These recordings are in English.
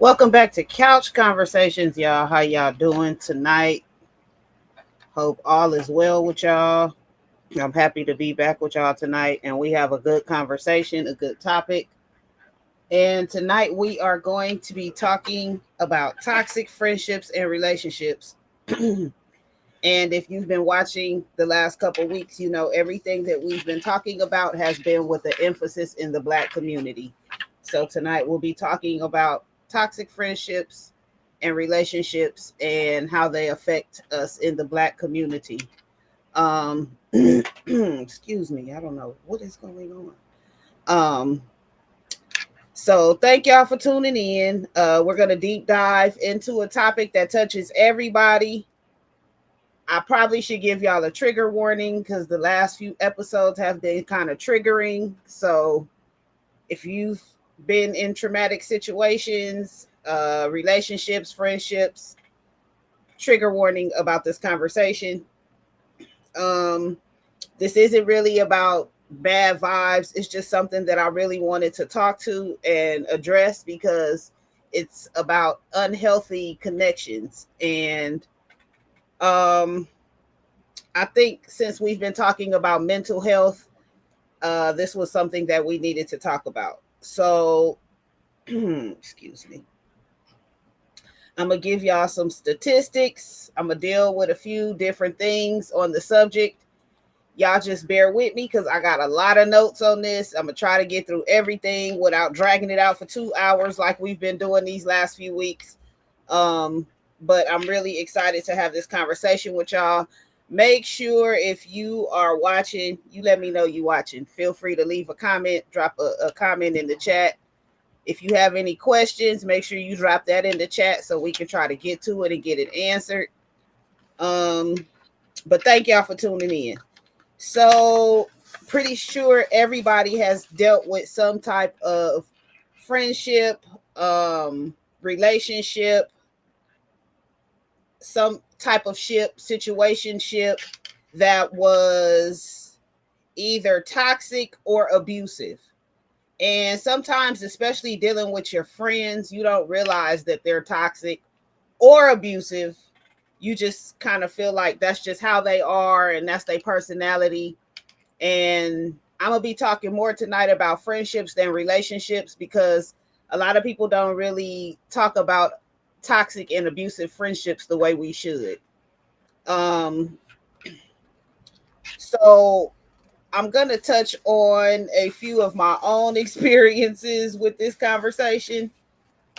Welcome back to Couch Conversations, y'all. How y'all doing tonight? Hope all is well with y'all. I'm happy to be back with y'all tonight, and we have a good conversation, a good topic. And tonight we are going to be talking about toxic friendships and relationships. And if you've been watching the last couple weeks, you know everything that we've been talking about has been with the emphasis in the Black community. So tonight we'll be talking about toxic friendships and relationships and how they affect us in the Black community. Excuse me, I don't know what is going on. So thank y'all for tuning in. We're gonna deep dive into a topic that touches everybody. I probably should give y'all a trigger warning because the last few episodes have been kind of triggering. So if you've been in traumatic situations, relationships, friendships, trigger warning about this conversation. Um, this isn't really about bad vibes. It's just something that I really wanted to talk to and address because it's about unhealthy connections. And um, I think since we've been talking about mental health, this was something that we needed to talk about. So, excuse me. I'm going to give y'all some statistics. I'm going to deal with a few different things on the subject. Y'all just bear with me because I got a lot of notes on this. I'm going to try to get through everything without dragging it out for 2 hours like we've been doing these last few weeks. But I'm really excited to have this conversation with y'all. Make sure if you are watching, you let me know you watching. Feel free to leave a comment, drop a comment in the chat. If you have any questions, make sure you drop that in the chat so we can try to get to it and get it answered. But thank y'all for tuning in. So, pretty sure everybody has dealt with some type of friendship, relationship, some type of situationship that was either toxic or abusive. And sometimes, especially dealing with your friends, you don't realize that they're toxic or abusive. You just kind of feel like that's just how they are and that's their personality. And I'm going to be talking more tonight about friendships than relationships because a lot of people don't really talk about toxic and abusive friendships the way we should. So I'm going to touch on a few of my own experiences with this conversation,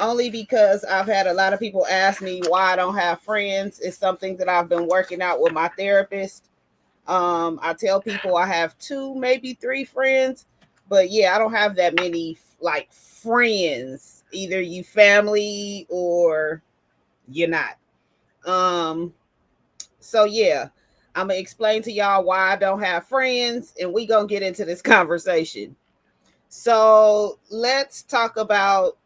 only because I've had a lot of people ask me why I don't have friends. It's something that I've been working out with my therapist. I tell people I have two, maybe three friends, but yeah, I don't have that many like friends. Either you family or you're not. Um, so yeah, I'm gonna explain to y'all why I don't have friends, and we gonna get into this conversation. So let's talk about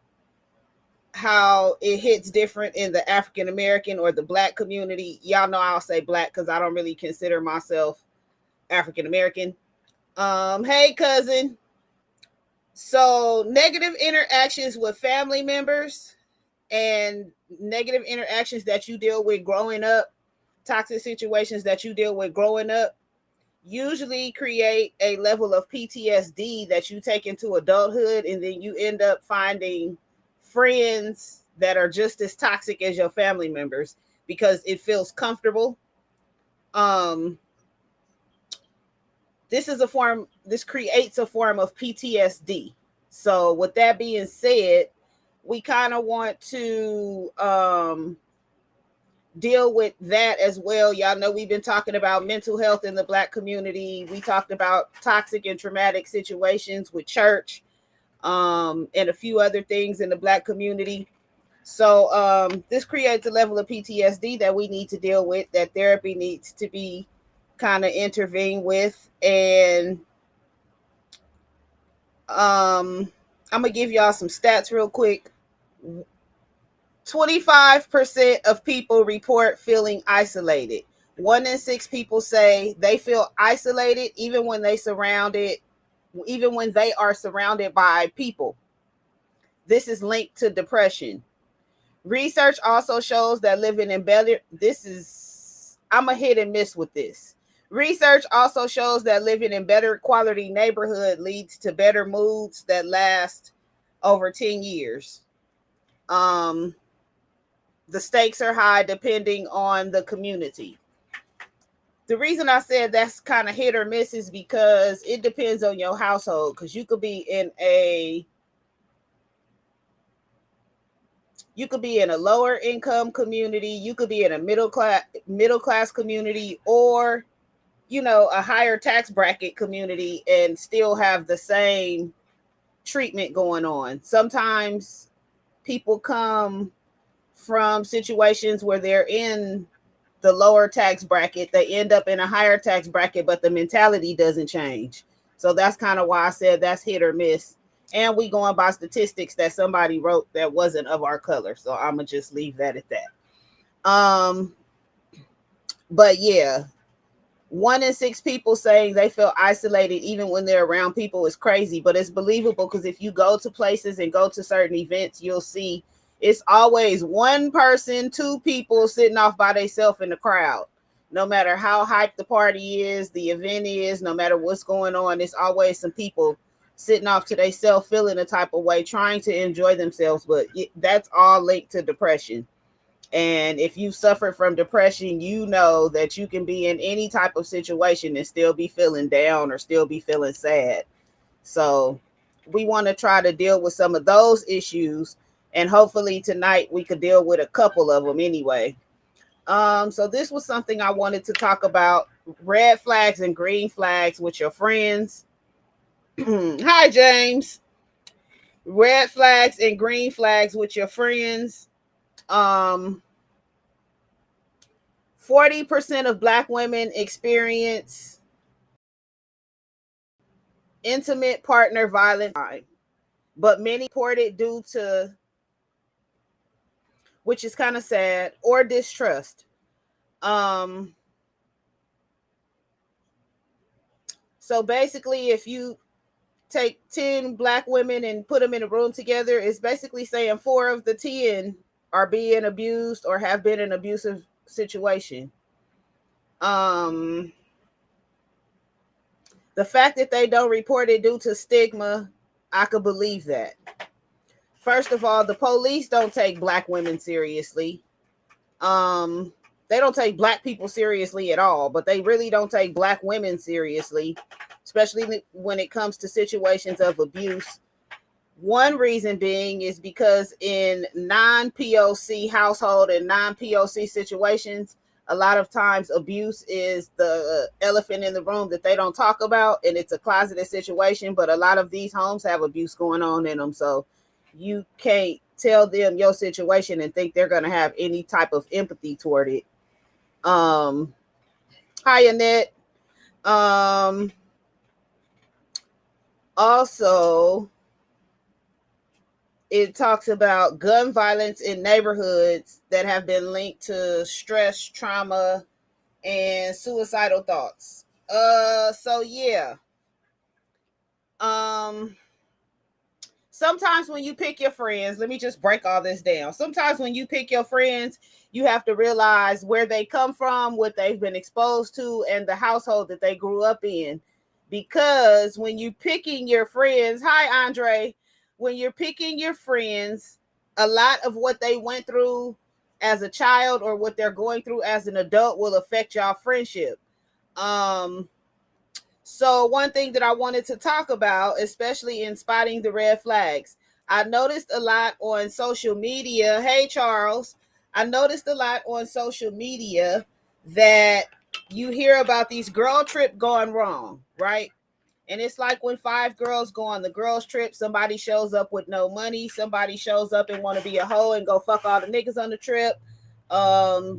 how it hits different in the African American or the Black community. Y'all know I'll say Black because I don't really consider myself African American. Hey cousin. So negative interactions with family members and negative interactions that you deal with growing up, toxic situations that you deal with growing up, usually create a level of PTSD that you take into adulthood, and then you end up finding friends that are just as toxic as your family members because it feels comfortable. Um, this creates a form of PTSD. So with that being said, we kind of want to deal with that as well. Y'all know we've been talking about mental health in the Black community. We talked about toxic and traumatic situations with church, and a few other things in the Black community. So this creates a level of PTSD that we need to deal with, that therapy needs to be kind of intervened with. And I'm gonna give y'all some stats real quick. 25% of people report feeling isolated. 1 in 6 people say they feel isolated even when they are surrounded by people. This is linked to depression. Research also shows that living in better, this is I'm a hit and miss with this. Research also shows that living in better quality neighborhood leads to better moods that last over 10 years. Um, the stakes are high depending on the community. The reason I said that's kind of hit or miss is because it depends on your household. Because you could be in a lower income community, you could be in a middle class community, or a higher tax bracket community and still have the same treatment going on. Sometimes people come from situations where they're in the lower tax bracket, they end up in a higher tax bracket, but the mentality doesn't change. So that's kind of why I said that's hit or miss. And we going by statistics that somebody wrote that wasn't of our color. So I'm gonna just leave that at that. But yeah, 1 in 6 people saying they feel isolated even when they're around people is crazy, but it's believable because if you go to places and go to certain events, you'll see it's always one person, 2 people sitting off by themselves in the crowd. No matter how hyped the party is, the event is, no matter what's going on, it's always some people sitting off to themselves, feeling a type of way, trying to enjoy themselves. But that's all linked to depression. And if you suffer from depression, you know that you can be in any type of situation and still be feeling down or still be feeling sad. So we want to try to deal with some of those issues. And hopefully tonight we could deal with a couple of them anyway. So this was something I wanted to talk about: red flags and green flags with your friends. Hi, James. Red flags and green flags with your friends. 40% of Black women experience intimate partner violence, but many report it due to, which is kind of sad, or distrust. So basically, if you take 10 Black women and put them in a room together, it's basically saying 4 of the 10 are being abused or have been in an abusive situation. The fact that they don't report it due to stigma, I could believe that. First of all, the police don't take Black women seriously. They don't take Black people seriously at all, but they really don't take Black women seriously, especially when it comes to situations of abuse. One reason being is because in non-POC household and non-POC situations, a lot of times abuse is the elephant in the room that they don't talk about, and it's a closeted situation, but a lot of these homes have abuse going on in them. So you can't tell them your situation and think they're going to have any type of empathy toward it. Hi, Annette. Also, it talks about gun violence in neighborhoods that have been linked to stress, trauma, and suicidal thoughts. So yeah. Sometimes when you pick your friends, let me just break all this down. Sometimes when you pick your friends, you have to realize where they come from, what they've been exposed to, and the household that they grew up in. Because when you're picking your friends, hi, Andre, when you're picking your friends, a lot of what they went through as a child or what they're going through as an adult will affect y'all friendship. So one thing that I wanted to talk about, especially in spotting the red flags, I noticed a lot on social media. Hey, Charles, I noticed a lot on social media that you hear about these girl trip going wrong, right? And it's like when 5 girls go on the girls trip, somebody shows up with no money, somebody shows up and want to be a hoe and go fuck all the niggas on the trip.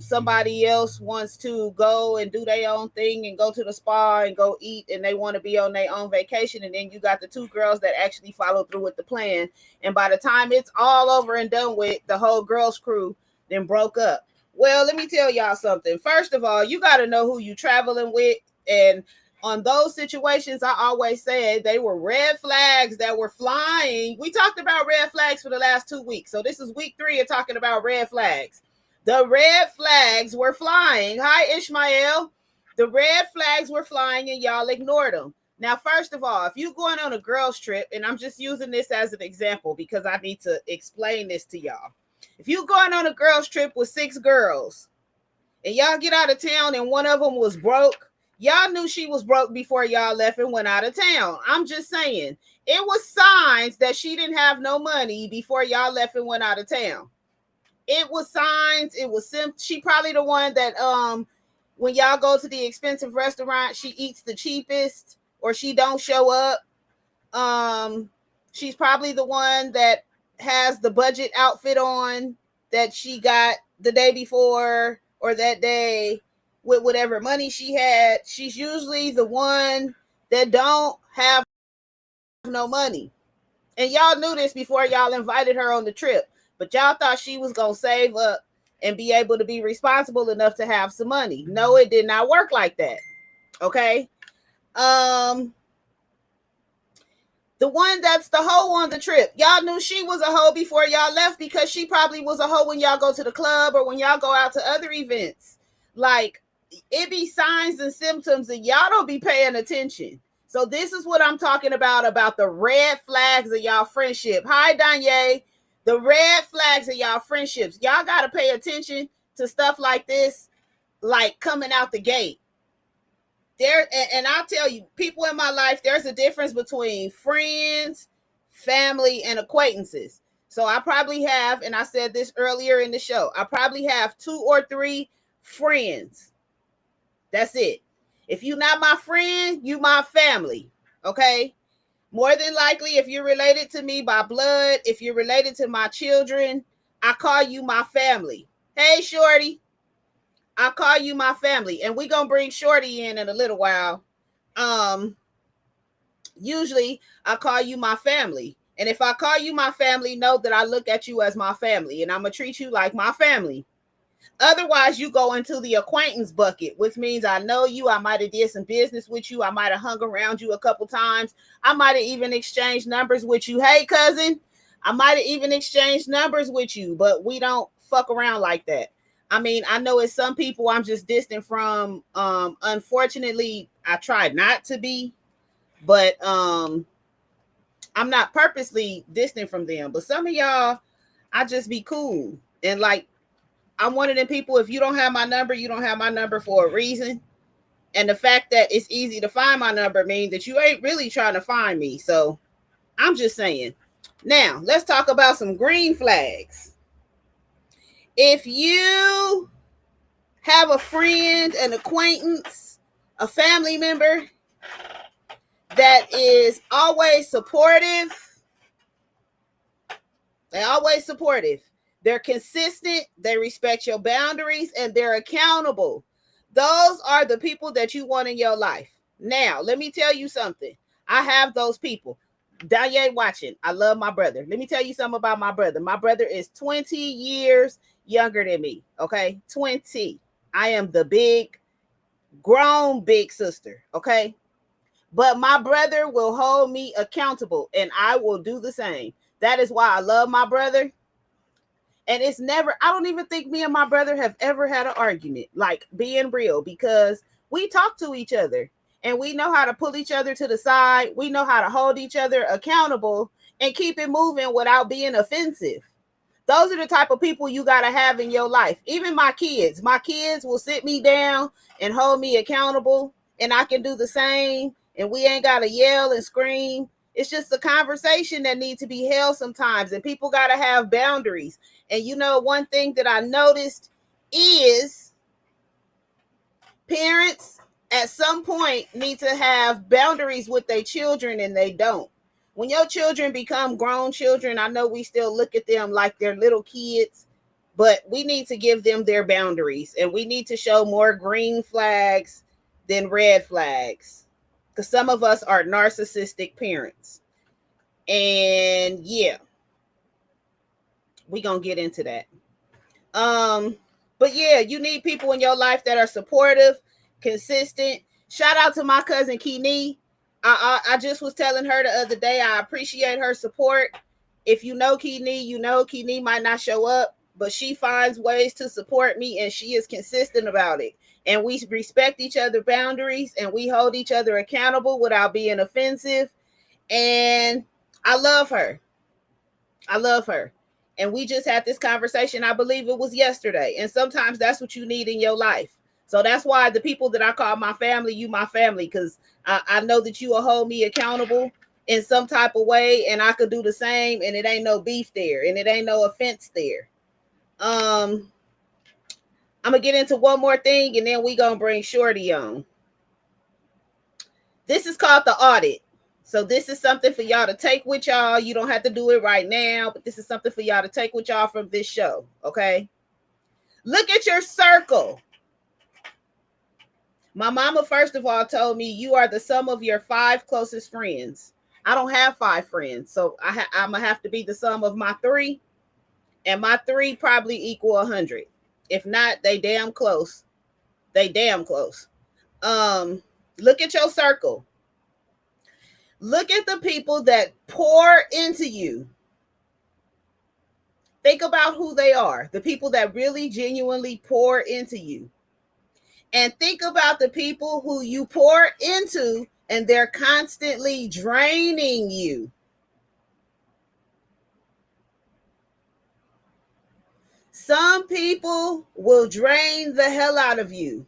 Somebody else wants to go and do their own thing and go to the spa and go eat, and they want to be on their own vacation. And then you got the 2 girls that actually follow through with the plan. And by the time it's all over and done with, the whole girls crew then broke up. Well, let me tell y'all something. First of all, you got to know who you traveling with. And on those situations, I always said they were red flags that were flying. We talked about red flags for the last 2 weeks. So this is week 3 of talking about red flags. The red flags were flying. Hi, Ishmael. The red flags were flying and y'all ignored them. Now, first of all, if you're going on a girls' trip, and I'm just using this as an example because I need to explain this to y'all. If you're going on a girls' trip with 6 girls and y'all get out of town and one of them was broke, y'all knew she was broke before y'all left and went out of town. I'm just saying, it was signs that she didn't have no money before y'all left and went out of town. It was signs. It was she probably the one that when y'all go to the expensive restaurant, she eats the cheapest or she don't show up. She's probably the one that has the budget outfit on that she got the day before or that day with whatever money she had. She's usually the one that don't have no money. And y'all knew this before y'all invited her on the trip, but y'all thought she was going to save up and be able to be responsible enough to have some money. No, it did not work like that. Okay. The one that's the hoe on the trip, y'all knew she was a hoe before y'all left because she probably was a hoe when y'all go to the club or when y'all go out to other events. Like, it be signs and symptoms and y'all don't be paying attention. So this is what I'm talking about the red flags of y'all friendship. Hi, Danni. The red flags of y'all friendships. Y'all got to pay attention to stuff like this, like coming out the gate. And I'll tell you, people in my life, there's a difference between friends, family, and acquaintances. So I probably have, and I said this earlier in the show, I probably have 2 or 3 friends. That's it. If you're not my friend, you my family. Okay? More than likely, if you're related to me by blood, if you're related to my children, I call you my family. Hey, Shorty. I call you my family. And we're going to bring Shorty in a little while. Usually, I call you my family. And if I call you my family, know that I look at you as my family. And I'm going to treat you like my family. Otherwise, you go into the acquaintance bucket, which means I know you. I might have did some business with you. I might have hung around you a couple times. I might have even exchanged numbers with you. Hey, cousin, I might have even exchanged numbers with you, but we don't fuck around like that. I mean, I know it's some people I'm just distant from. Unfortunately, I try not to be, but I'm not purposely distant from them. But some of y'all, I just be cool. And like, I'm one of them people, if you don't have my number, you don't have my number for a reason. And the fact that it's easy to find my number means that you ain't really trying to find me. So I'm just saying. Now, let's talk about some green flags. If you have a friend, an acquaintance, a family member that is always supportive, they're always supportive. They're consistent, they respect your boundaries, and they're accountable. Those are the people that you want in your life. Now, let me tell you something. I have those people. Danni watching. I love my brother. Let me tell you something about my brother. My brother is 20 years younger than me. Okay? 20. I am the grown big sister. Okay? But my brother will hold me accountable and I will do the same. That is why I love my brother. And it's never, I don't even think me and my brother have ever had an argument, like being real, because we talk to each other and we know how to pull each other to the side. We know how to hold each other accountable and keep it moving without being offensive. Those are the type of people you got to have in your life. Even my kids will sit me down and hold me accountable, and I can do the same. And we ain't got to yell and scream. It's just a conversation that needs to be held sometimes, and people got to have boundaries. And you know, one thing that I noticed is parents at some point need to have boundaries with their children, and they don't. When your children become grown children, I know we still look at them like they're little kids, but we need to give them their boundaries, and we need to show more green flags than red flags, because some of us are narcissistic parents. And yeah, we're going to get into that. But yeah, you need people in your life that are supportive, consistent. Shout out to my cousin Kini. I just was telling her the other day, I appreciate her support. If you know Kini, you know Kini might not show up, but she finds ways to support me and she is consistent about it. And we respect each other boundaries and we hold each other accountable without being offensive. And I love her. I love her. And we just had this conversation. I believe it was yesterday. And sometimes that's what you need in your life. So that's why the people that I call my family, you my family, because I know that you will hold me accountable in some type of way, and I could do the same, and it ain't no beef there, and it ain't no offense there. I'm gonna get into one more thing, and then we gonna bring Shorty on. This is called the audit. So this is something for y'all to take with y'all. You don't have to do it right now, but this is something for y'all to take with y'all from this show, okay? Look at your circle. My mama, first of all, told me you are the sum of your 5 closest friends. I don't have 5 friends, so I'm going to have to be the sum of my 3, and my 3 probably equal 100. If not, they damn close. They damn close. Look at your circle. Look at the people that pour into you. Think about who they are, the people that really genuinely pour into you. And think about the people who you pour into and they're constantly draining you. Some people will drain the hell out of you.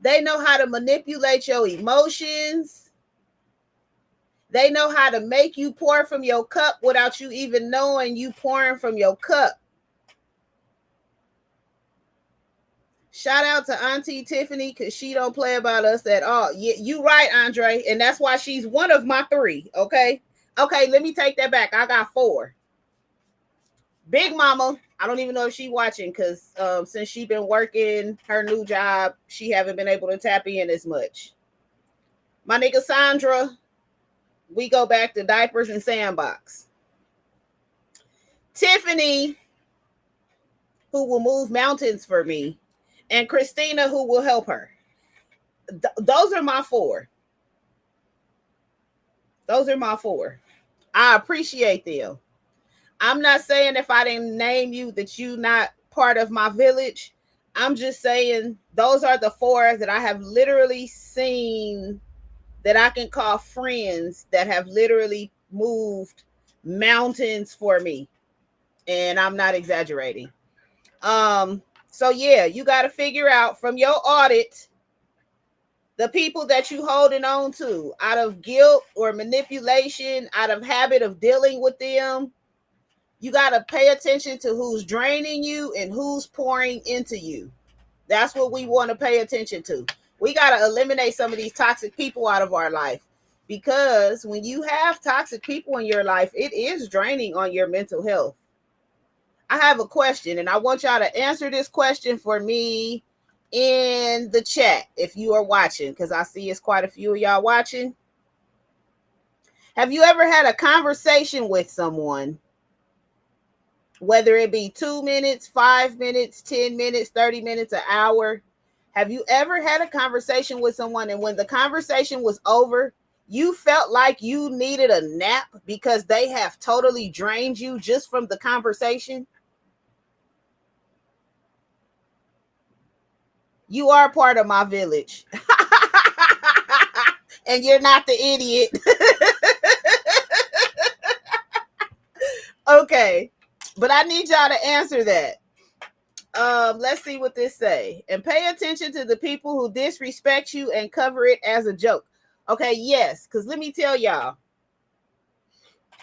They know how to manipulate your emotions. They know how to make you pour from your cup without you even knowing you pouring from your cup. Shout out to Auntie Tiffany because she don't play about us at all. You right, Andre. And that's why she's one of my 3. Okay. Okay, let me take that back. I got 4. Big Mama, I don't even know if she's watching because since she been working her new job, she haven't been able to tap in as much. My nigga Sandra, we go back to diapers and sandbox. Tiffany, who will move mountains for me, and Christina, who will help her. Those are my 4. Those are my 4. I appreciate them. I'm not saying if I didn't name you that you not part of my village. I'm just saying those are the 4 that I have literally seen that I can call friends that have literally moved mountains for me. And I'm not exaggerating. So yeah, you got to figure out from your audit the people that you holding on to out of guilt or manipulation, out of habit of dealing with them. You got to pay attention to who's draining you and who's pouring into you. That's what we want to pay attention to. We got to eliminate some of these toxic people out of our life, because when you have toxic people in your life, it is draining on your mental health. I have a question, and I want y'all to answer this question for me in the chat if you are watching, because I see it's quite a few of y'all watching. Have you ever had a conversation with someone, whether it be 2 minutes, 5 minutes, 10 minutes, 30 minutes, an hour? Have you ever had a conversation with someone and when the conversation was over, you felt like you needed a nap because they have totally drained you just from the conversation? You are part of my village. And you're not the idiot. Okay. But I need y'all to answer that. Let's see what this say. And pay attention to the people who disrespect you and cover it as a joke. Okay, yes, because let me tell y'all.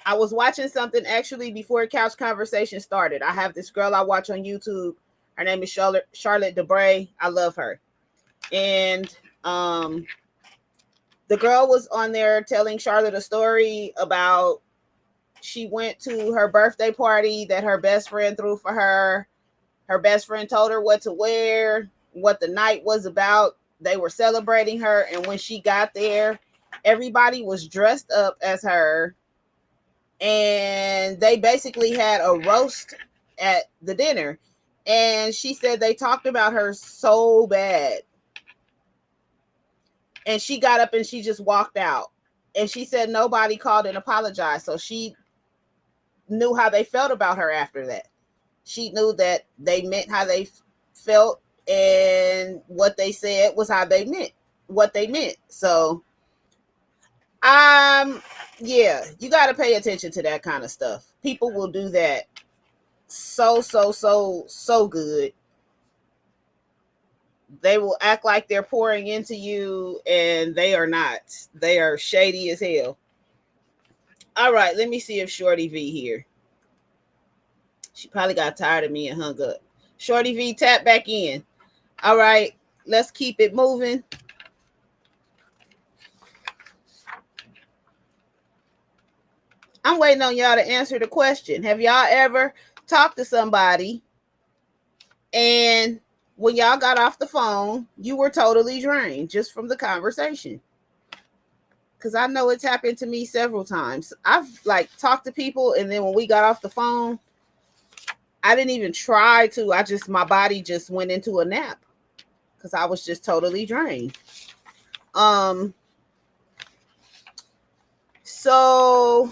I was watching something actually before Couch Conversation started. I have this girl I watch on YouTube. Her name is Charlotte Debray. I love her. And the girl was on there telling Charlotte a story about she went to her birthday party that her best friend threw for her. Her best friend told her what to wear, what the night was about. They were celebrating her. And when she got there, everybody was dressed up as her. And they basically had a roast at the dinner. And she said they talked about her so bad. And she got up and she just walked out. And she said nobody called and apologized. So she knew how they felt about her after that. She knew that they meant how they felt, and what they said was how they meant what they meant. So, yeah, you got to pay attention to that kind of stuff. People will do that so good. They will act like they're pouring into you, and they are not. They are shady as hell. All right, let me see if Shorty V here. She probably got tired of me and hung up. Shorty V, tap back in. All right, let's keep it moving. I'm waiting on y'all to answer the question. Have y'all ever talked to somebody and when y'all got off the phone, you were totally drained just from the conversation? Because I know it's happened to me several times. I've like talked to people, and then when we got off the phone, I didn't even try to. My body just went into a nap because I was just totally drained. So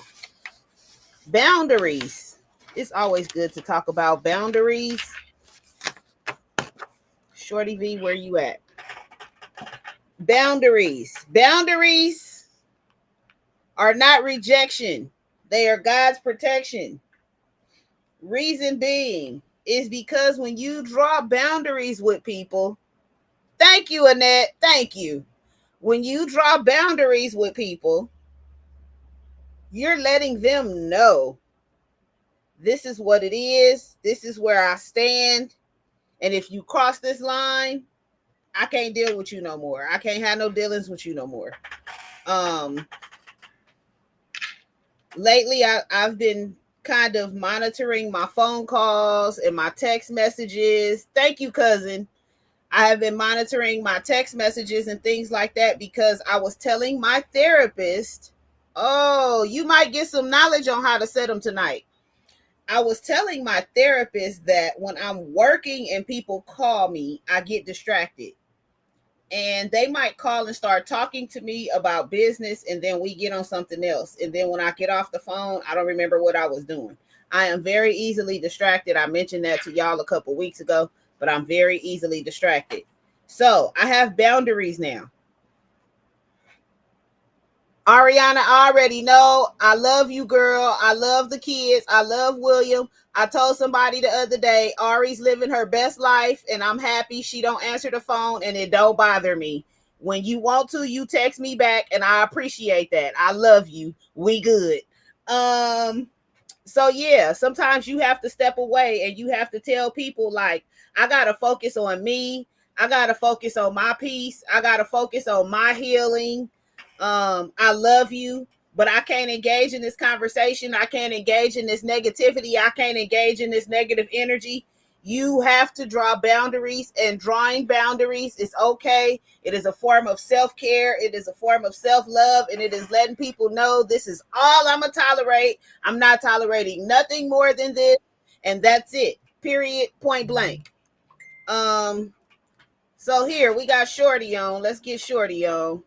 boundaries. It's always good to talk about boundaries. Shorty V, where you at? Boundaries. Boundaries are not rejection. They are God's protection. Reason being is because when you draw boundaries with people, thank you, Annette. Thank you. When you draw boundaries with people, you're letting them know this is what it is. This is where I stand. And if you cross this line, I can't deal with you no more. I can't have no dealings with you no more. Lately, I've been kind of monitoring my phone calls and my text messages. Thank you, cousin. I have been monitoring my text messages and things like that because I was telling my therapist, oh, you might get some knowledge on how to set them tonight. I was telling my therapist that when I'm working and people call me, I get distracted. And they might call and start talking to me about business, and then we get on something else. And then when I get off the phone, I don't remember what I was doing. I am very easily distracted. I mentioned that to y'all a couple weeks ago, but I'm very easily distracted. So I have boundaries now. Ariana, I already know. I love you, girl. I love the kids. I love William. I told somebody the other day, Ari's living her best life, and I'm happy she don't answer the phone, and it don't bother me. When you want to, you text me back, and I appreciate that. I love you. We good. So yeah, sometimes you have to step away, and you have to tell people, like, I gotta focus on me. I gotta focus on my peace. I gotta focus on my healing. I love you, but I can't engage in this conversation. I can't engage in this negativity. I can't engage in this negative energy. You have to draw boundaries, and drawing boundaries is okay. It is a form of self-care. It is a form of self-love, and it is letting people know this is all I'm going to tolerate. I'm not tolerating nothing more than this, and that's it. Period. Point blank. So here we got Shorty on. Let's get Shorty on.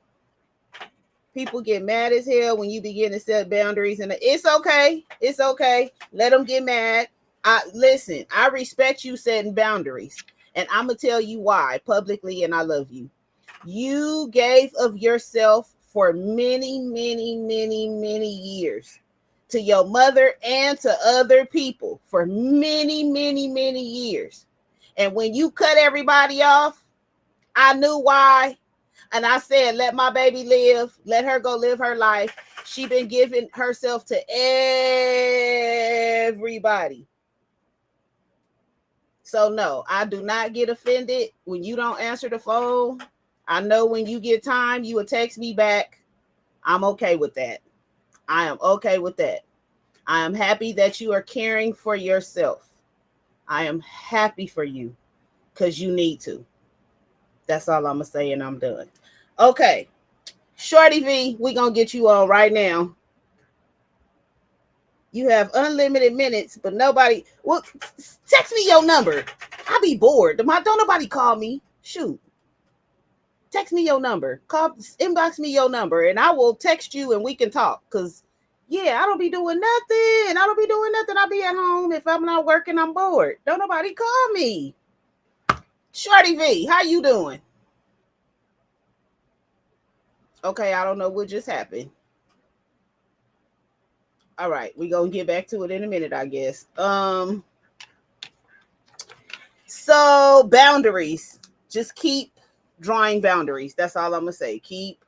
People get mad as hell when you begin to set boundaries, and it's okay. It's okay. Let them get mad. Listen, I respect you setting boundaries, and I'm going to tell you why publicly, and I love you. You gave of yourself for many, many, many, many years to your mother and to other people for many, many, many years. And when you cut everybody off, I knew why. And I said, let my baby live. Let her go live her life. She been giving herself to everybody. So no, I do not get offended when you don't answer the phone. I know when you get time, you will text me back. I'm okay with that. I am okay with that. I am happy that you are caring for yourself. I am happy for you because you need to. That's all I'm going to say, and I'm done. Okay. Shorty V, we're going to get you on right now. You have unlimited minutes, but nobody... Well, text me your number. I'll be bored. Don't nobody call me. Shoot. Text me your number. Inbox me your number, and I will text you, and we can talk, because Yeah, I don't be doing nothing. I don't be doing nothing. I be at home. If I'm not working, I'm bored. Don't nobody call me. Shorty V, how you doing? Okay, I don't know what just happened. All right, we gonna get back to it in a minute, I guess. So boundaries. Just keep drawing boundaries. That's all I'm gonna say. Keep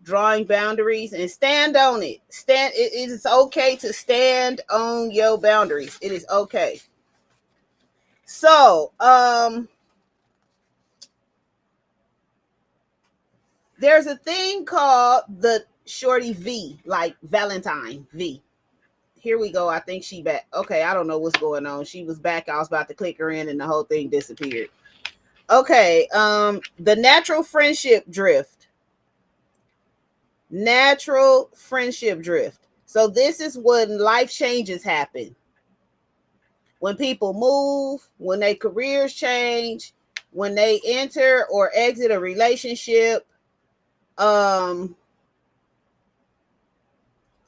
drawing boundaries and stand on it. It is okay to stand on your boundaries. It is okay. So, there's a thing called the Shorty V, like Valentine V. Here we go. I think she back. Okay, I don't know what's going on. She was back. I was about to click her in and the whole thing disappeared. Okay, the natural friendship drift. Natural friendship drift. So this is when life changes happen. When people move, when their careers change, when they enter or exit a relationship, um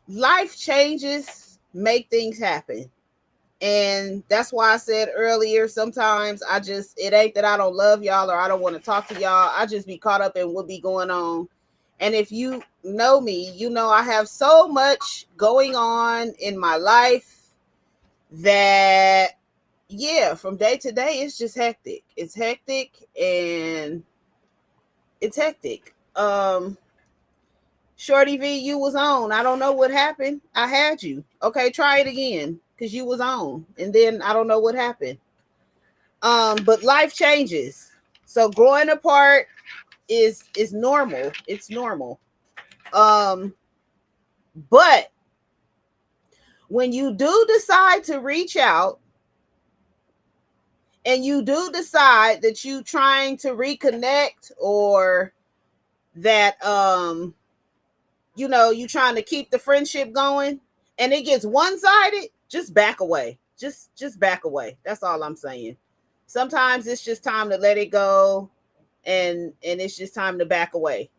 life changes make things happen. And that's why I said earlier, sometimes it ain't that I don't love y'all or I don't want to talk to y'all. I just be caught up in what be going on. And if you know me, you know I have so much going on in my life that, yeah, from day to day, it's just hectic. It's hectic and it's hectic. Shorty V, you was on. I don't know what happened. I had you. Okay, try it again because you was on, and then I don't know what happened. But life changes, so growing apart is normal. It's normal. Um, but when you do decide to reach out, and you do decide that you trying to reconnect, or that you trying to keep the friendship going, and it gets one-sided, just back away. Just back away. That's all I'm saying. Sometimes it's just time to let it go, and it's just time to back away.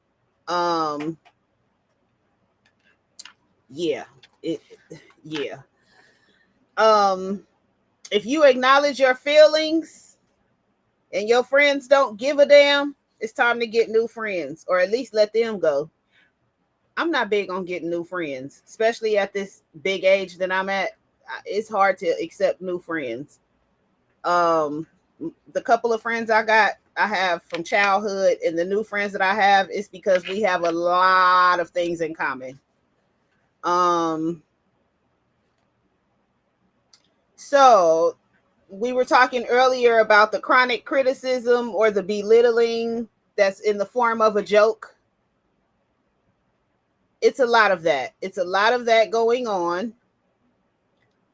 Um yeah. It yeah. Um if you acknowledge your feelings and your friends don't give a damn, it's time to get new friends, or at least let them go. I'm not big on getting new friends, especially at this big age that I'm at. It's hard to accept new friends. Um, the couple of friends I have from childhood, and the new friends that I have is because we have a lot of things in common. Um, so we were talking earlier about the chronic criticism or the belittling that's in the form of a joke. It's a lot of that. It's a lot of that going on.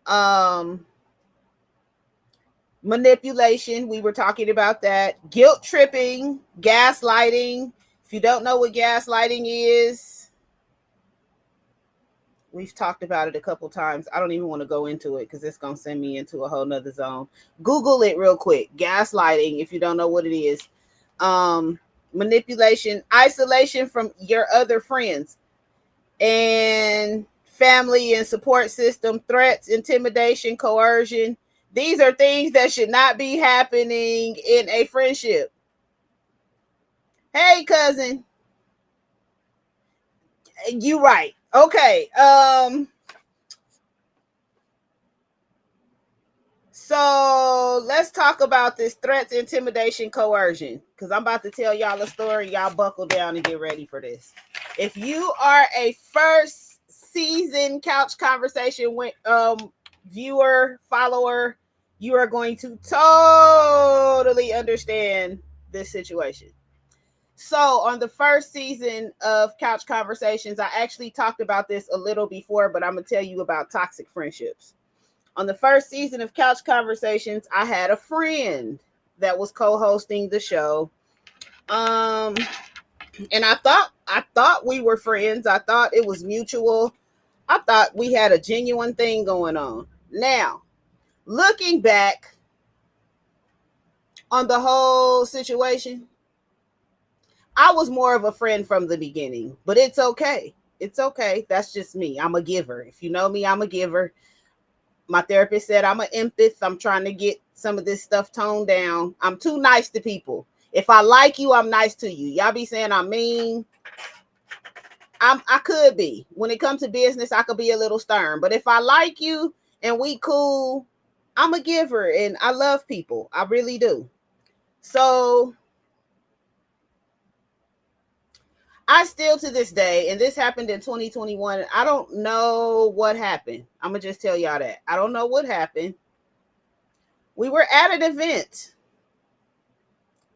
Um, Manipulation, we were talking about that. Guilt tripping, gaslighting. If you don't know what gaslighting is, we've talked about it a couple times. I don't even want to go into it because it's going to send me into a whole nother zone. Google it real quick. Gaslighting, if you don't know what it is. Manipulation, isolation from your other friends and family and support system, threats, intimidation, coercion. These are things that should not be happening in a friendship. Hey, cousin, you right. Okay. So let's talk about this threats, intimidation, coercion. Because I'm about to tell y'all a story. Y'all buckle down and get ready for this. If you are a first season couch conversation with viewer, follower, you are going to totally understand this situation. So on the first season of Couch Conversations, I actually talked about this a little before, but I'm gonna tell you about toxic friendships. On the first season of Couch Conversations, I had a friend that was co-hosting the show. And I thought we were friends. I thought it was mutual. I thought we had a genuine thing going on. Now, looking back on the whole situation, I was more of a friend from the beginning, but it's okay. It's okay. That's just me. I'm a giver. If you know me, I'm a giver. My therapist said I'm an empath. I'm trying to get some of this stuff toned down. I'm too nice to people. If I like you, I'm nice to you. Y'all be saying I'm mean. I could be. When it comes to business, I could be a little stern. But if I like you and we cool, I'm a giver and I love people. I really do. So I still to this day, and this happened in 2021, I don't know what happened. I'm going to just tell y'all that. I don't know what happened. We were at an event.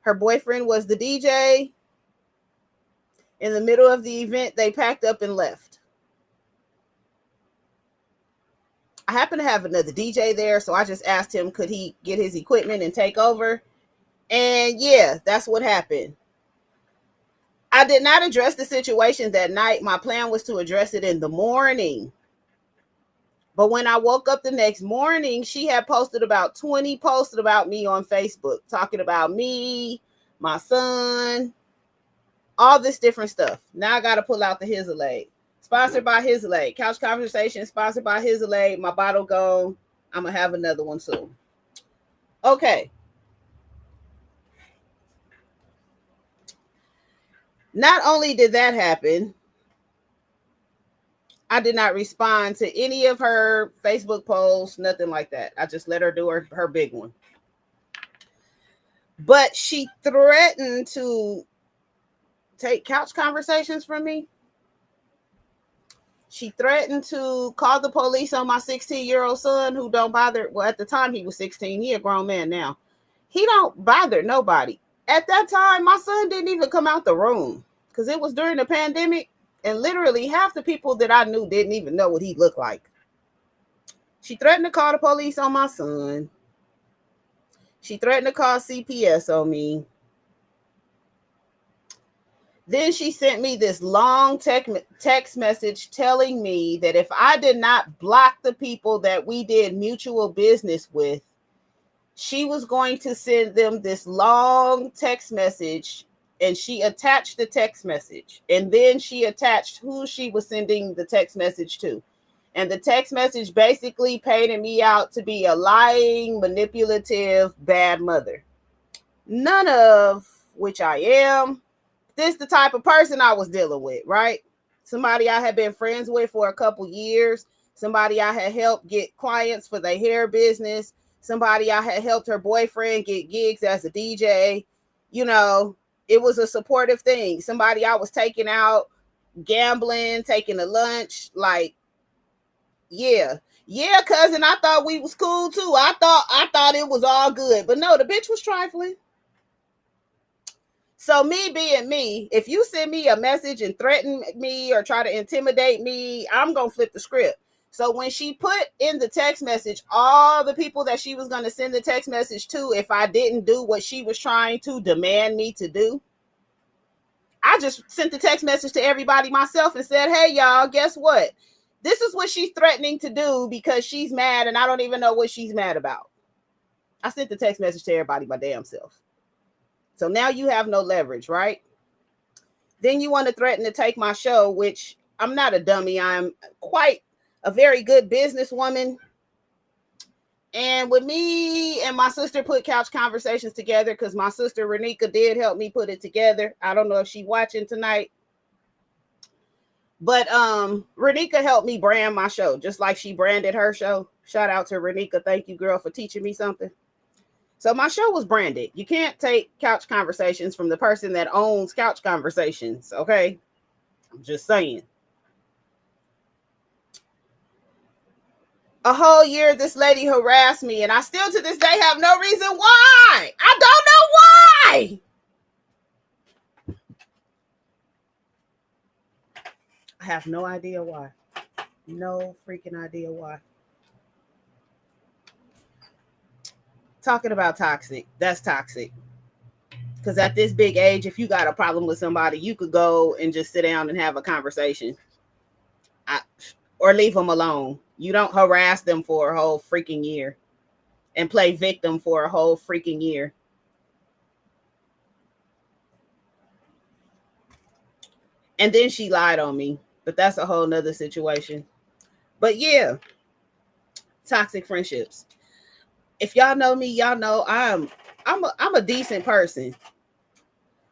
Her boyfriend was the DJ. In the middle of the event, they packed up and left. I happen to have another DJ there, so I just asked him, could he get his equipment and take over? And yeah, that's what happened. I did not address the situation that night. My plan was to address it in the morning. But when I woke up the next morning, she had posted about 20 posts about me on Facebook, talking about me, my son, all this different stuff. Now I got to pull out the Hizzalade. Sponsored by Hizzalade. Couch Conversation, sponsored by Hizzalade. My bottle gone. I'm going to have another one soon. Okay. Not only did that happen, I did not respond to any of her Facebook posts, nothing like that. I just let her do her big one. But she threatened to take couch conversations from me. She threatened to call the police on my 16-year-old son who don't bother. Well, at the time he was 16. He a grown man now. He don't bother nobody. At that time, my son didn't even come out the room because it was during the pandemic. And literally half the people that I knew didn't even know what he looked like. She threatened to call the police on my son. She threatened to call CPS on me. Then she sent me this long text message telling me that if I did not block the people that we did mutual business with, she was going to send them this long text message. And she attached the text message. And then she attached who she was sending the text message to. And the text message basically painted me out to be a lying, manipulative, bad mother. None of which I am. This is the type of person I was dealing with, right? Somebody I had been friends with for a couple years. Somebody I had helped get clients for their hair business. Somebody I had helped her boyfriend get gigs as a DJ. You know, it was a supportive thing. Somebody I was taking out, gambling, taking a lunch. Like, yeah, cousin, I thought we was cool too. I thought it was all good. But no, the bitch was trifling. So me being me, if you send me a message and threaten me or try to intimidate me, I'm going to flip the script. So when she put in the text message, all the people that she was going to send the text message to, if I didn't do what she was trying to demand me to do, I just sent the text message to everybody myself and said, hey, y'all, guess what? This is what she's threatening to do because she's mad and I don't even know what she's mad about. I sent the text message to everybody my damn self. So now you have no leverage, right? Then you want to threaten to take my show, which I'm not a dummy. I'm quite a very good businesswoman. And with me and my sister put Couch Conversations together because my sister Renika did help me put it together. I don't know if she's watching tonight. But Renika helped me brand my show, just like she branded her show. Shout out to Renika. Thank you, girl, for teaching me something. So my show was branded. You can't take Couch Conversations from the person that owns Couch Conversations, okay? I'm just saying. A whole year, this lady harassed me, and I still to this day have no reason why. I don't know why. I have no idea why. No freaking idea why. Talking about toxic. That's toxic. Because at this big age, if you got a problem with somebody, you could go and just sit down and have a conversation. Or leave them alone. You don't harass them for a whole freaking year and play victim for a whole freaking year. And then she lied on me. But that's a whole nother situation. But yeah, toxic friendships. If y'all know me, y'all know I'm a decent person.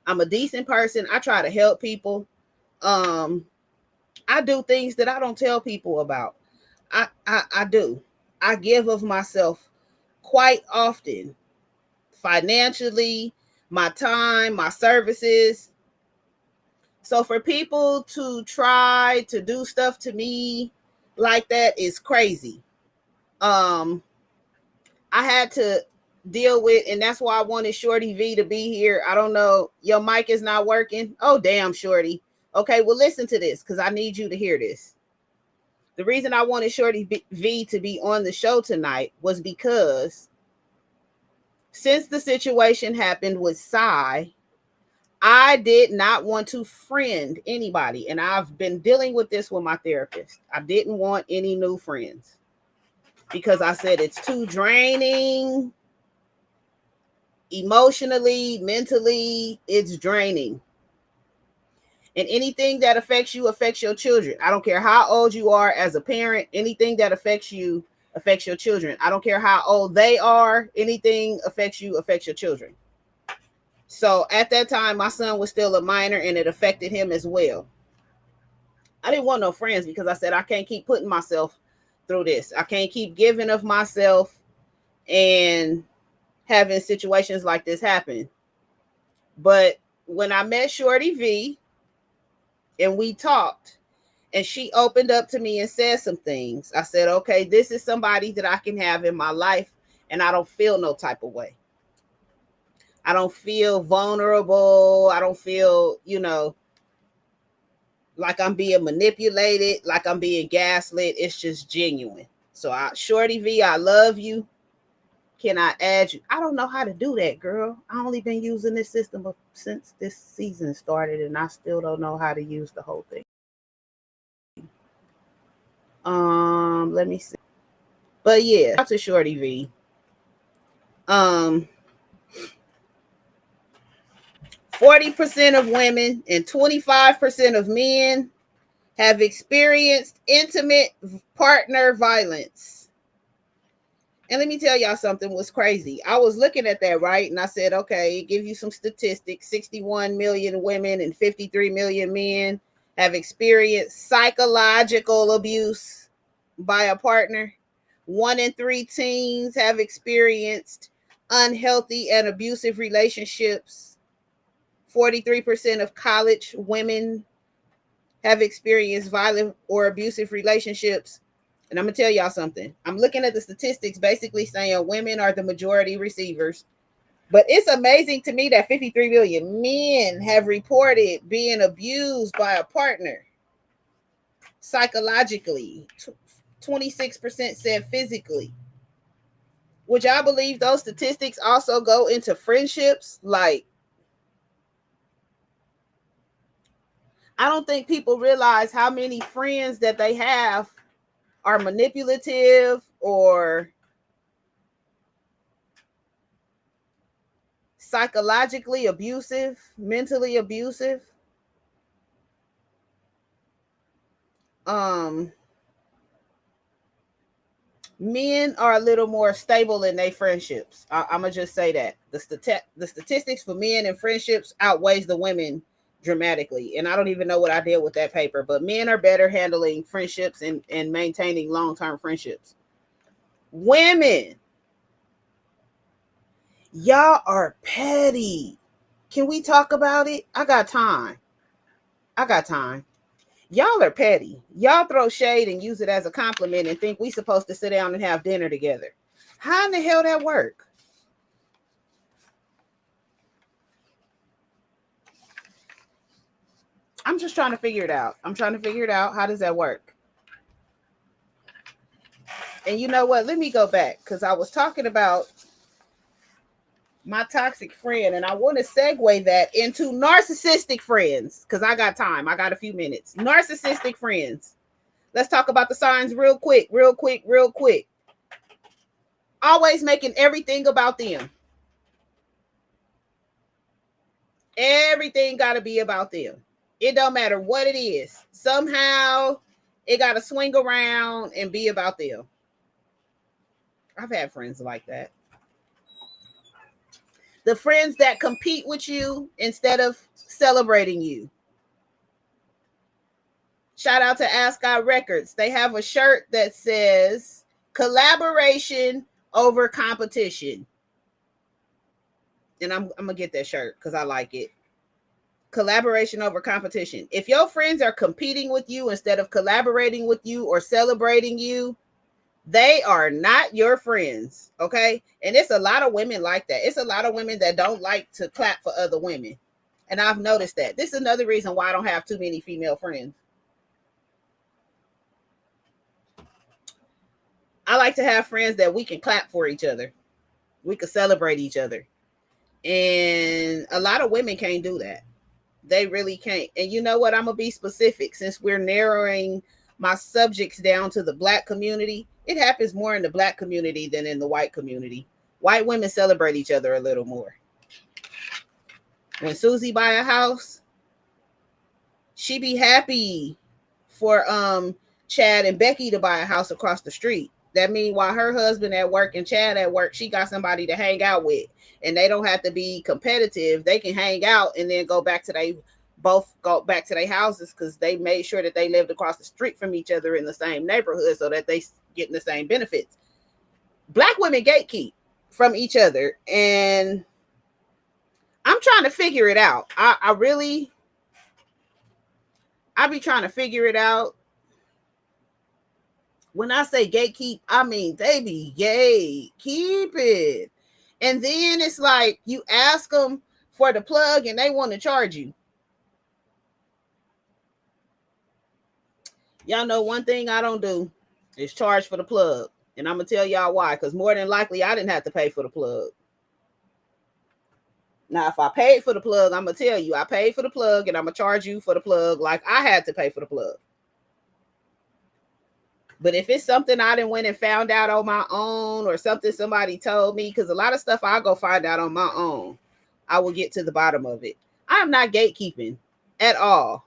I'm a decent person. I try to help people. Um, I do things that I don't tell people about. I do. I give of myself quite often, financially, my time, my services. So for people to try to do stuff to me like that is crazy. Um, I had to deal with, and that's why I wanted Shorty V to be here. I don't know, your mic is not working. Oh, damn, Shorty. Okay, well, listen to this because I need you to hear this. The reason I wanted Shorty V to be on the show tonight was because since the situation happened with Psy, I did not want to friend anybody. And I've been dealing with this with my therapist. I didn't want any new friends because I said it's too draining. Emotionally, mentally, it's draining. And anything that affects you affects your children. I don't care how old you are as a parent. Anything that affects you affects your children. I don't care how old they are. Anything affects you affects your children. So at that time, my son was still a minor and it affected him as well. I didn't want no friends because I said I can't keep putting myself through this. I can't keep giving of myself and having situations like this happen. But when I met Shorty V and we talked and she opened up to me and said some things, I said, okay, this is somebody that I can have in my life and I don't feel no type of way. I don't feel vulnerable. I don't feel, like I'm being manipulated, like I'm being gaslit. It's just genuine. So Shorty V, I love you. Can I add you? I don't know how to do that, girl. I only been using this system since this season started, and I still don't know how to use the whole thing. Let me see. But yeah, out to Shorty V. 40% of women and 25% of men have experienced intimate partner violence. And let me tell y'all something was crazy. I was looking at that, right? And I said, okay, give you some statistics. 61 million women and 53 million men have experienced psychological abuse by a partner. 1 in 3 teens have experienced unhealthy and abusive relationships. 43% of college women have experienced violent or abusive relationships. And I'm going to tell y'all something. I'm looking at the statistics basically saying women are the majority receivers. But it's amazing to me that 53 million men have reported being abused by a partner psychologically. 26% said physically. Would y'all believe those statistics also go into friendships? Like, I don't think people realize how many friends that they have are manipulative or psychologically abusive, mentally abusive. Men are a little more stable in their friendships. I'm gonna just say that the statistics for men and friendships outweighs the women dramatically. And I don't even know what I did with that paper, but men are better handling friendships and maintaining long-term friendships. Women, y'all are petty. Can we talk about it? I got time. Y'all are petty. Y'all throw shade and use it as a compliment and think we supposed to sit down and have dinner together. How in the hell that work? I'm just trying to figure it out. How does that work? And you know what? Let me go back because I was talking about my toxic friend and I want to segue that into narcissistic friends because I got time. I got a few minutes. Narcissistic friends. Let's talk about the signs real quick. Always making everything about them. Everything got to be about them. It don't matter what it is. Somehow it got to swing around and be about them. I've had friends like that. The friends that compete with you instead of celebrating you. Shout out to Ask God Records. They have a shirt that says collaboration over competition. And I'm gonna get that shirt because I like it. Collaboration over competition. If your friends are competing with you instead of collaborating with you or celebrating you, they are not your friends. Okay. And it's a lot of women like that. It's a lot of women that don't like to clap for other women. And I've noticed that. This is another reason why I don't have too many female friends. I like to have friends that we can clap for each other. We can celebrate each other. And a lot of women can't do that. They really can't. And you know what? I'm going to be specific since we're narrowing my subjects down to the Black community. It happens more in the Black community than in the white community. White women celebrate each other a little more. When Susie buy a house, she be happy for Chad and Becky to buy a house across the street. That means while her husband at work and Chad at work, she got somebody to hang out with. And they don't have to be competitive. They can hang out and then go back to their houses because they made sure that they lived across the street from each other in the same neighborhood so that they getting the same benefits. Black women gatekeep from each other. And I'm trying to figure it out. I be trying to figure it out. When I say gatekeep, I mean they be gatekeep it. And then it's like you ask them for the plug and they want to charge you. Y'all know one thing I don't do is charge for the plug. And I'm going to tell y'all why. Because more than likely, I didn't have to pay for the plug. Now, if I paid for the plug, I'm going to tell you, I paid for the plug and I'm going to charge you for the plug like I had to pay for the plug. But if it's something I didn't went and found out on my own or something somebody told me, because a lot of stuff I'll go find out on my own, I will get to the bottom of it. I'm not gatekeeping at all.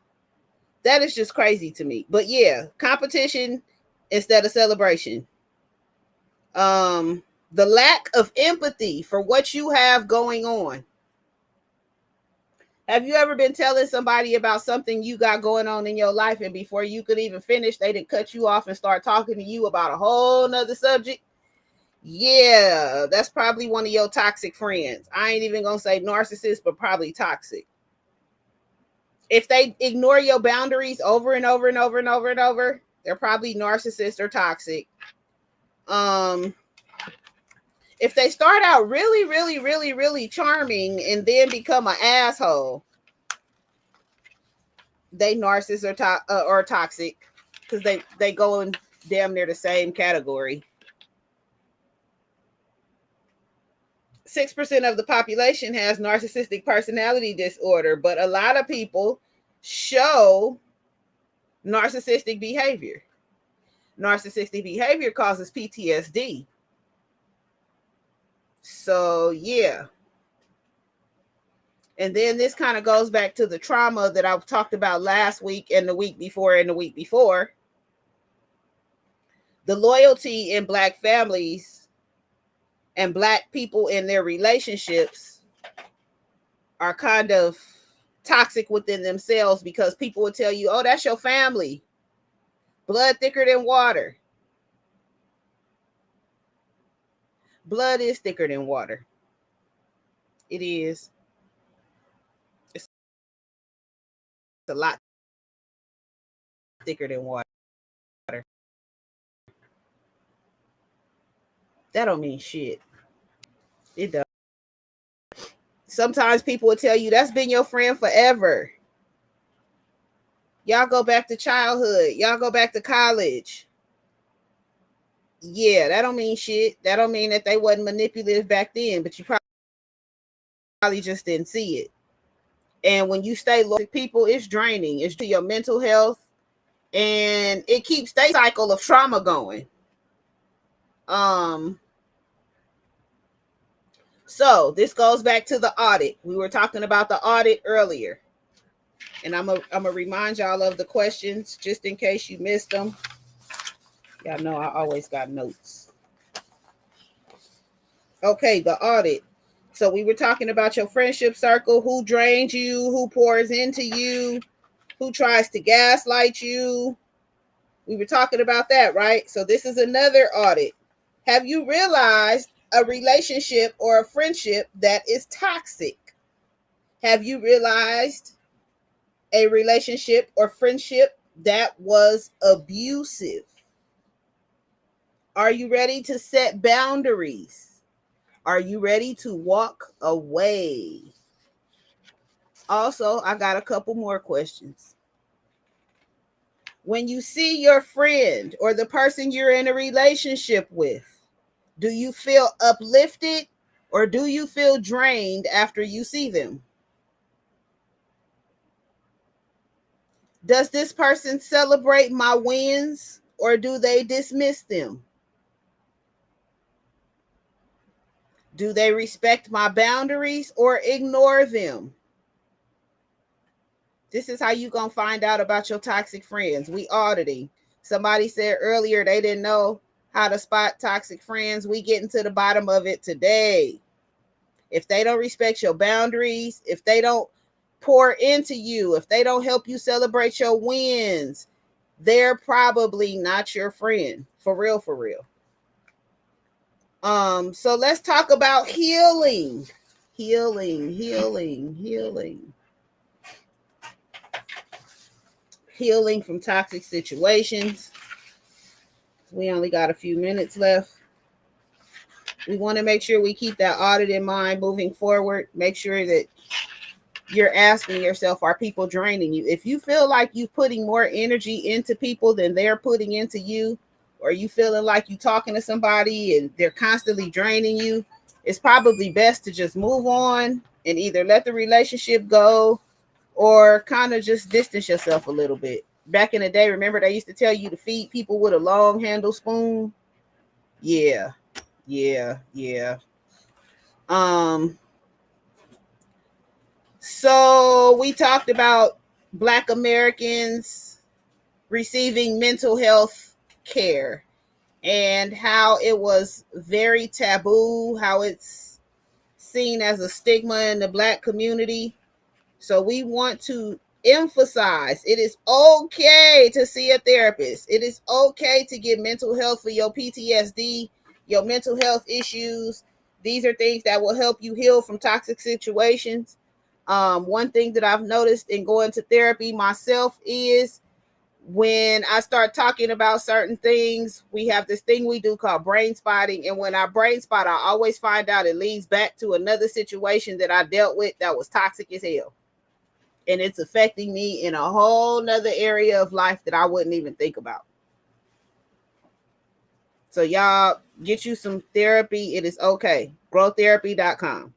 That is just crazy to me. But yeah, competition instead of celebration. The lack of empathy for what you have going on. Have you ever been telling somebody about something you got going on in your life and before you could even finish, they didn't cut you off and start talking to you about a whole nother subject? Yeah, that's probably one of your toxic friends. I ain't even gonna say narcissist, but probably toxic. If they ignore your boundaries over and over and over and over and over, they're probably narcissist or toxic. If they start out really, really, really, really charming and then become an asshole, they narcissist or toxic because they go in damn near the same category. 6% of the population has narcissistic personality disorder, but a lot of people show narcissistic behavior. Narcissistic behavior causes PTSD. So, yeah. And then this kind of goes back to the trauma that I talked about last week and the week before and the week before. The loyalty in Black families and Black people in their relationships are kind of toxic within themselves because people will tell you, oh, that's your family. Blood thicker than water. Blood is thicker than water. It is. It's a lot thicker than water. That don't mean shit. It does. Sometimes people will tell you that's been your friend forever. Y'all go back to childhood. Y'all go back to college. Yeah, that don't mean shit. That don't mean that they wasn't manipulative back then, but you probably just didn't see it. And when you stay loyal to people, it's draining. It's to your mental health, and it keeps the cycle of trauma going. So this goes back to the audit. We were talking about the audit earlier. And I'm gonna remind y'all of the questions just in case you missed them. Y'all know I always got notes. Okay, the audit. So we were talking about your friendship circle, who drains you, who pours into you, who tries to gaslight you. We were talking about that, right? So this is another audit. Have you realized a relationship or a friendship that is toxic? Have you realized a relationship or friendship that was abusive? Are you ready to set boundaries? Are you ready to walk away? Also, I got a couple more questions. When you see your friend or the person you're in a relationship with, do you feel uplifted or do you feel drained after you see them? Does this person celebrate my wins or do they dismiss them? Do they respect my boundaries or ignore them? This is how you gonna find out about your toxic friends. We auditing. Somebody said earlier they didn't know how to spot toxic friends. We getting to the bottom of it today. If they don't respect your boundaries, if they don't pour into you, if they don't help you celebrate your wins, they're probably not your friend. For real, for real. So let's talk about healing. Healing. Healing from toxic situations. We only got a few minutes left. We want to make sure we keep that audit in mind moving forward. Make sure that you're asking yourself, are people draining you? If you feel like you're putting more energy into people than they're putting into you, or you feeling like you're talking to somebody and they're constantly draining you, it's probably best to just move on and either let the relationship go or kind of just distance yourself a little bit. Back in the day, remember they used to tell you to feed people with a long handle spoon? Yeah. So we talked about Black Americans receiving mental health care and how it was very taboo, how it's seen as a stigma in the Black community. So we want to emphasize it is okay to see a therapist. It is okay to get mental health for your PTSD, your mental health issues. These are things that will help you heal from toxic situations. One thing that I've noticed in going to therapy myself is when I start talking about certain things, we have this thing we do called brain spotting. And when I brain spot, I always find out it leads back to another situation that I dealt with that was toxic as hell. And it's affecting me in a whole nother area of life that I wouldn't even think about. So y'all get you some therapy. It is okay. Growtherapy.com.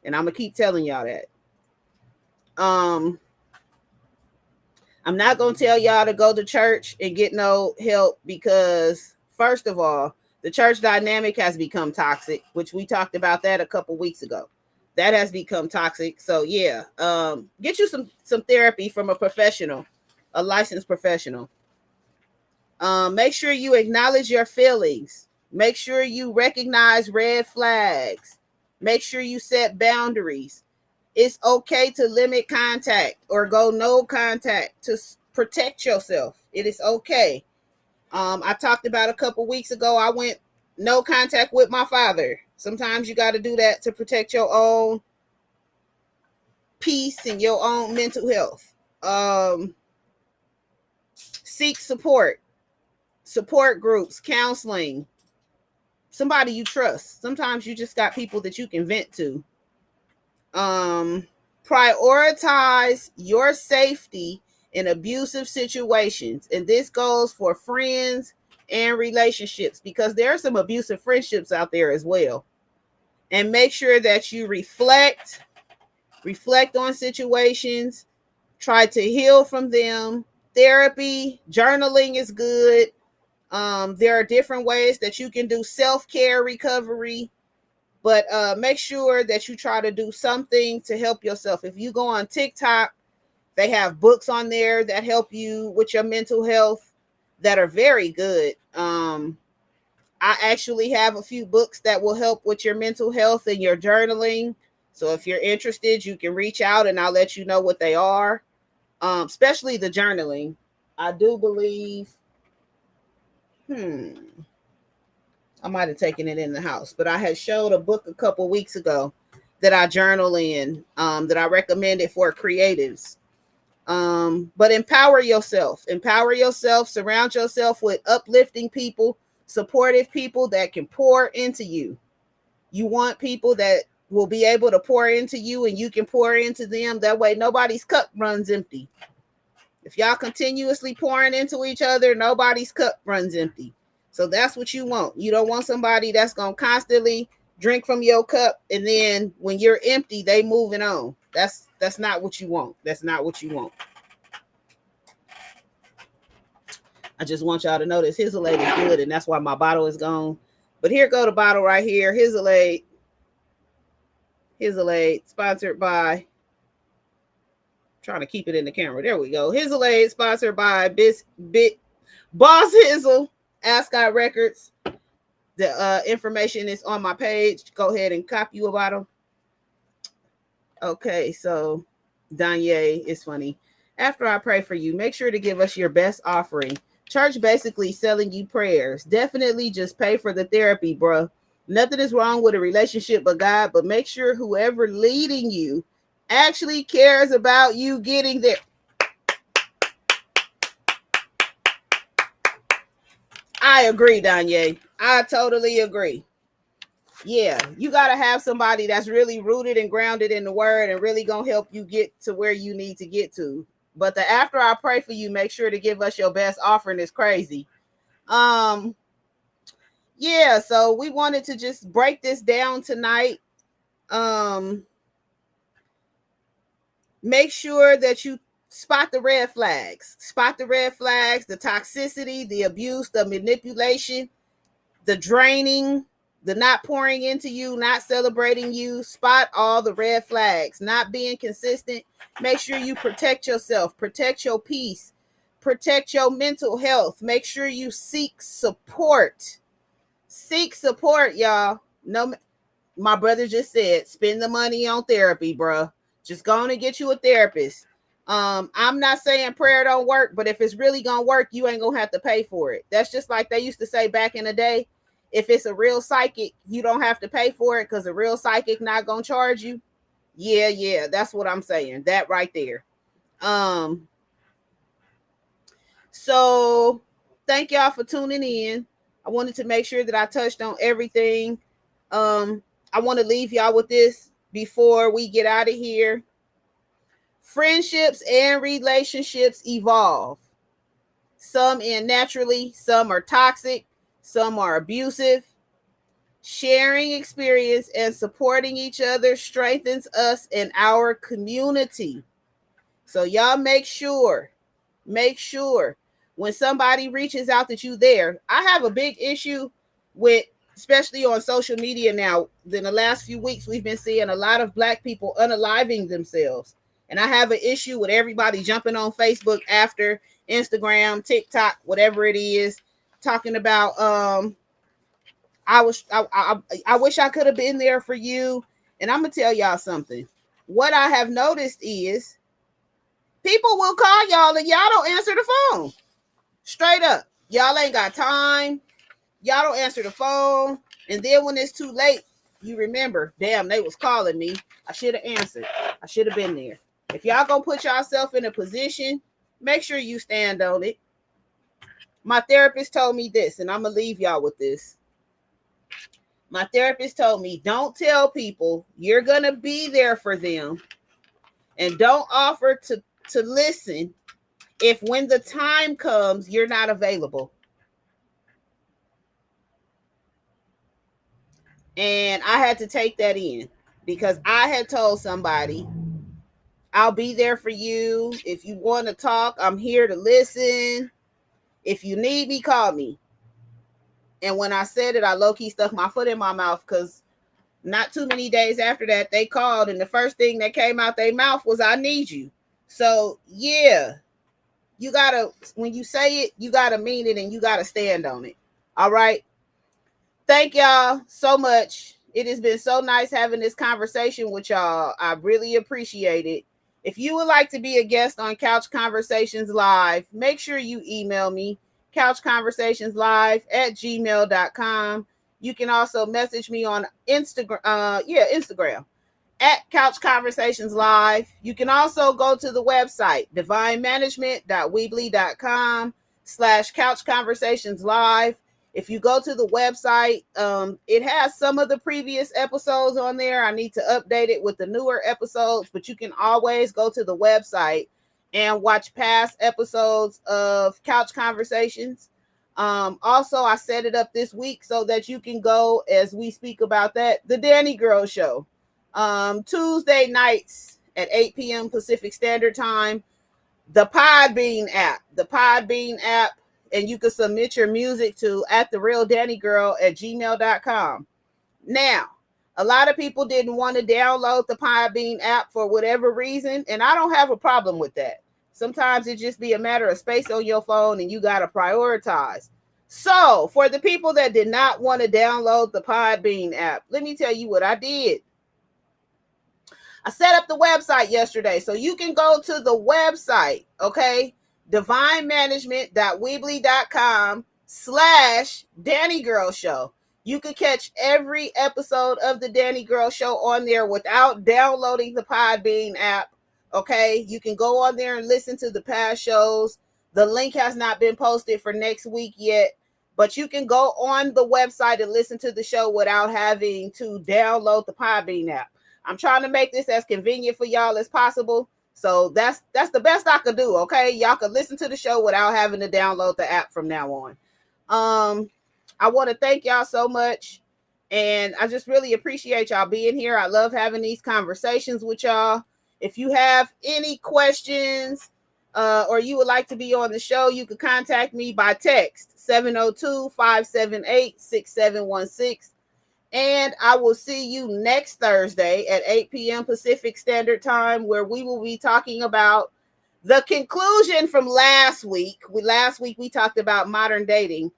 And I'm going to keep telling y'all that. I'm not going to tell y'all to go to church and get no help because, first of all, the church dynamic has become toxic, which we talked about that a couple weeks ago. That has become toxic. So, yeah, get you some therapy from a professional, a licensed professional. Make sure you acknowledge your feelings. Make sure you recognize red flags. Make sure you set boundaries. It's okay to limit contact or go no contact to protect yourself. It is okay. I talked about a couple weeks ago, I went no contact with my father. Sometimes you got to do that to protect your own peace and your own mental health. Seek support groups, counseling, somebody you trust. Sometimes you just got people that you can vent to. Prioritize your safety in abusive situations. And this goes for friends and relationships because there are some abusive friendships out there as well. And make sure that you reflect on situations, try to heal from them. Therapy, journaling is good. There are different ways that you can do self-care recovery. But make sure that you try to do something to help yourself. If you go on TikTok, They have books on there that help you with your mental health that are very good. I actually have a few books that will help with your mental health and your journaling. So if you're interested, you can reach out and I'll let you know what they are. Especially the journaling. I do believe, I might have taken it in the house, but I had showed a book a couple weeks ago that I journal in, that I recommended for creatives. But empower yourself, surround yourself with uplifting people, supportive people that can pour into you. You want people that will be able to pour into you and you can pour into them. That way nobody's cup runs empty. If y'all continuously pouring into each other, nobody's cup runs empty. So that's what you want. You don't want somebody that's going to constantly drink from your cup and then when you're empty, they moving on. That's not what you want. That's not what you want. I just want y'all to know this Hizzalate is good, and that's why my bottle is gone. But here go the bottle right here. Hizzalate, sponsored by. Trying to keep it in the camera. There we go. Hizzalate, sponsored by Boss Hizzle, Ascot Records. The information is on my page. Go ahead and copy you a bottle. Okay, so Danni is funny. After I pray for you, make sure to give us your best offering. Church basically selling you prayers. Definitely just pay for the therapy, bro. Nothing is wrong with a relationship but God, but make sure whoever leading you actually cares about you getting there. I agree, Danni. I totally agree. Yeah, you got to have somebody that's really rooted and grounded in the word and really going to help you get to where you need to get to. But the after I pray for you, make sure to give us your best offering is crazy. Yeah, so we wanted to just break this down tonight. Make sure that you spot the red flags. Spot the red flags, the toxicity, the abuse, the manipulation, the draining, the not pouring into you, not celebrating you. Spot all the red flags. Not being consistent. Make sure you protect yourself, protect your peace, protect your mental health. Make sure you seek support. Seek support, y'all. No, my brother just said, spend the money on therapy, bro. Just go on and get you a therapist. I'm not saying prayer don't work, but if it's really gonna work, you ain't gonna have to pay for it. That's just like they used to say back in the day. If it's a real psychic, you don't have to pay for it because a real psychic not gonna charge you. Yeah, that's what I'm saying. That right there. So thank y'all for tuning in. I wanted to make sure that I touched on everything. I want to leave y'all with this before we get out of here. Friendships and relationships evolve. Some end naturally, some are toxic, some are abusive. Sharing experience and supporting each other strengthens us and our community. So y'all make sure when somebody reaches out that you there. I have a big issue with, especially on social media now. In the last few weeks, we've been seeing a lot of Black people unaliving themselves. And I have an issue with everybody jumping on Facebook after, Instagram, TikTok, whatever it is, talking about I wish I could have been there for you. And I'm gonna tell y'all something. What I have noticed is people will call y'all and y'all don't answer the phone. Straight up. Y'all ain't got time. Y'all don't answer the phone. And then when it's too late, you remember, damn, they was calling me. I should have answered. I should have been there. If y'all gonna put yourself in a position, make sure you stand on it. My therapist told me this, and I'm gonna leave y'all with this. My therapist told me, don't tell people you're gonna be there for them, and don't offer to listen if when the time comes you're not available. And I had to take that in because I had told somebody, I'll be there for you. If you want to talk, I'm here to listen. If you need me, call me. And when I said it, I low-key stuck my foot in my mouth because not too many days after that, they called. And the first thing that came out their mouth was, I need you. So yeah, you gotta, when you say it, you gotta mean it and you gotta stand on it. All right. Thank y'all so much. It has been so nice having this conversation with y'all. I really appreciate it. If you would like to be a guest on Couch Conversations Live, make sure you email me, couchconversationslive@gmail.com. You can also message me on Instagram. Instagram at Couch Conversations Live. You can also go to the website, divinemanagement.weebly.com/Couch Conversations Live. If you go to the website, it has some of the previous episodes on there. I need to update it with the newer episodes, but you can always go to the website and watch past episodes of Couch Conversations. Also, I set it up this week so that you can go, as we speak about that, the Danni Gyrl Show. Tuesday nights at 8 p.m. Pacific Standard Time. The Podbean app, and you can submit your music to @therealdanigirl@gmail.com. Now, a lot of people didn't want to download the Podbean app for whatever reason, and I don't have a problem with that. Sometimes it just be a matter of space on your phone, and you got to prioritize. So, for the people that did not want to download the Podbean app, let me tell you what I did. I set up the website yesterday, so you can go to the website, okay? divinemanagement.weebly.com/Danni Gyrl Show. You can catch every episode of the Danni Gyrl Show on there without downloading the Podbean app, okay? You can go on there and listen to the past shows. The link has not been posted for next week yet, but you can go on the website and listen to the show without having to download the Podbean app. I'm trying to make this as convenient for y'all as possible. So that's the best I could do. Okay. Y'all can listen to the show without having to download the app from now on. I want to thank y'all so much. And I just really appreciate y'all being here. I love having these conversations with y'all. If you have any questions, or you would like to be on the show, you can contact me by text 702-578-6716. And I will see you next Thursday at 8 p.m. Pacific Standard Time, where we will be talking about the conclusion from last week. Last week we talked about modern dating.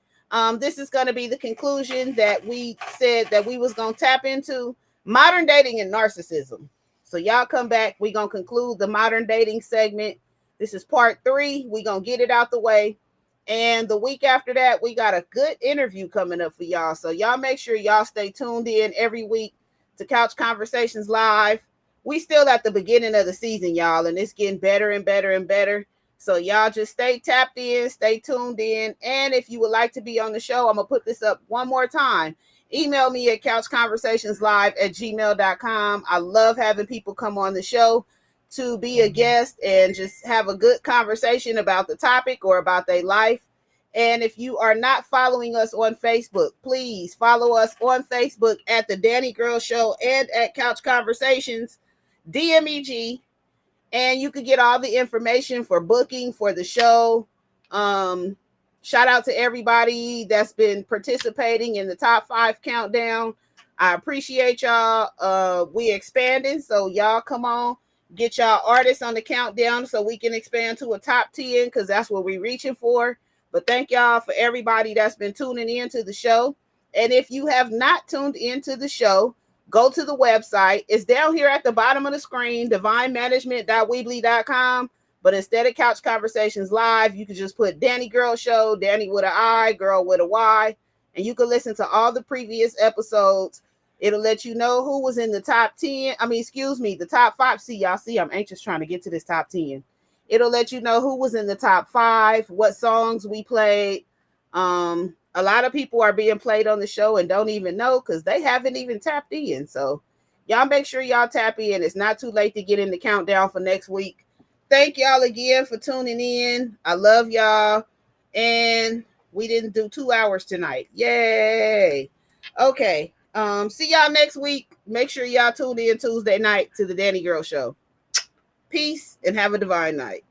This is going to be the conclusion that we said that we was going to tap into: modern dating and narcissism. So y'all come back. We're going to conclude the modern dating segment. This is part 3. We're going to get it out the way. And the week after that, we got a good interview coming up for y'all. So y'all make sure y'all stay tuned in every week to Couch Conversations Live. We still at the beginning of the season, y'all, and it's getting better and better and better. So y'all just stay tapped in, stay tuned in. And if you would like to be on the show, I'm going to put this up one more time. Email me at couchconversationslive@gmail.com. I love having people come on the show to be a guest and just have a good conversation about the topic or about their life. And if you are not following us on Facebook, please follow us on Facebook at the Danni Gyrl Show and at Couch Conversations DMEG. And you can get all the information for booking for the show. Shout out to everybody that's been participating in the top 5 countdown. I appreciate y'all. We expanding, so y'all come on. Get y'all artists on the countdown so we can expand to a top 10, because that's what we're reaching for. But thank y'all for everybody that's been tuning in to the show. And if you have not tuned into the show, go to the website. It's down here at the bottom of the screen, divinemanagement.weebly.com. But instead of Couch Conversations Live, you can just put Danni Gyrl Show, Danni with an I, Girl with a Y. And you can listen to all the previous episodes. It'll let you know who was in the top 10. The top 5. See, I'm anxious trying to get to this top 10. It'll let you know who was in the top 5, what songs we played. A lot of people are being played on the show and don't even know because they haven't even tapped in. So y'all make sure y'all tap in. It's not too late to get in the countdown for next week. Thank y'all again for tuning in. I love y'all. And we didn't do 2 hours tonight. Yay. Okay. See y'all next week. Make sure y'all tune in Tuesday night to the Danni Gyrl Show. Peace and have a divine night.